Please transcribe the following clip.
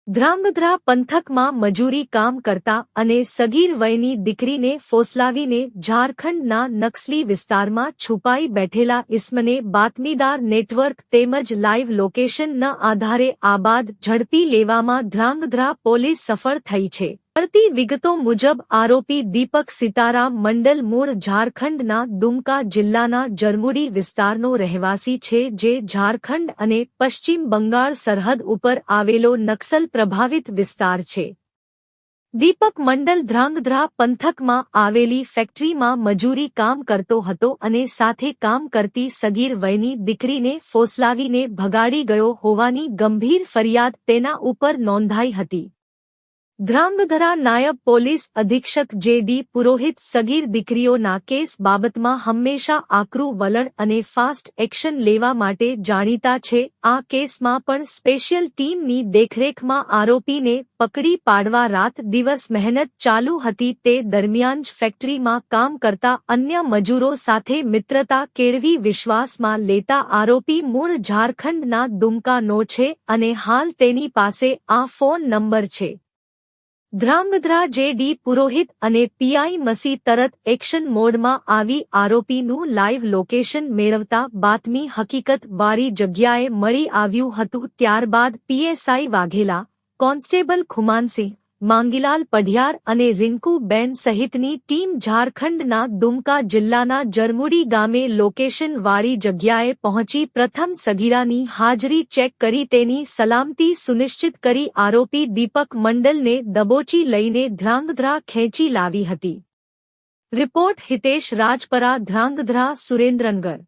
ધ્રાંગધ્રા પંથકમાં મજૂરી કામ કરતા અને સગીર વયની દીકરીને ફોસલાવીને ઝારખંડના નક્સલી વિસ્તારમાં છુપાઈ બેઠેલા ઇસમને બાતમીદાર નેટવર્ક તેમજ લાઇવ લોકેશનના આધારે આબાદ ઝડપી લેવામાં ધ્રાંગધ્રા પોલીસ સફળ થઈ છે। મળતી વિગતો મુજબ આરોપી દીપક સીતારામ મંડલ મૂળ ઝારખંડના દુમકા જિલ્લાના જરમુડી વિસ્તારનો રહેવાસી છે, જે ઝારખંડ અને પશ્ચિમ બંગાળ સરહદ ઉપર આવેલો નક્સલ પ્રભાવિત વિસ્તાર છે। દીપક મંડલ ધ્રાંગધ્રા પંથકમાં આવેલી ફેક્ટરીમાં મજૂરી કામ કરતો હતો અને સાથે કામ કરતી સગીર વયની દીકરીને ફોસલાવીને ભગાડી ગયો હોવાની ગંભીર ફરિયાદ તેના ઉપર નોંધાઈ હતી। ધ્રાંગધ્રા નાયબ પોલીસ અધિક્ષક જે.ડી. પુરોહિત સગીર દીકરીઓના કેસ બાબતમાં હંમેશા આકરું વલણ અને ફાસ્ટ એક્શન લેવા માટે જાણીતા છે। આ કેસમાં પણ સ્પેશિયલ ટીમની દેખરેખમાં આરોપીને પકડી પાડવા રાત દિવસ મહેનત ચાલુ હતી। તે દરમિયાન જ ફેક્ટરીમાં કામ કરતા અન્ય મજૂરો સાથે મિત્રતા કેળવી વિશ્વાસમાં લેતા આરોપી મૂળ ઝારખંડના દુમકાનો છે અને હાલ તેની પાસે આ ફોન નંબર છે। ધ્રાંગધ્રા જે.ડી. પુરોહિત અને પીઆઈ મસી તરત એક્શન મોડમાં આવી આરોપીનું લાઇવ લોકેશન મેળવતા બાતમી હકીકત વાળી જગ્યાએ મળી આવ્યું હતું। ત્યારબાદ પીએસઆઈ વાઘેલા, કોન્સ્ટેબલ ખુમાનસિંહ, માંગીલાલ પઢિયાર અને રિંકુબેન સહિતની ટીમ ઝારખંડના દુમકા જિલ્લાના જરમુડી ગામે લોકેશન વાળી જગ્યાએ પહોંચી પ્રથમ સગીરાની હાજરી ચેક કરી તેની સલામતી સુનિશ્ચિત કરી આરોપી દીપક મંડલને દબોચી લઈને ધ્રાંગધ્રા ખેંચી લાવી હતી। રિપોર્ટ હિતેશ રાજપરા, ધ્રાંગધ્રા, સુરેન્દ્રનગર।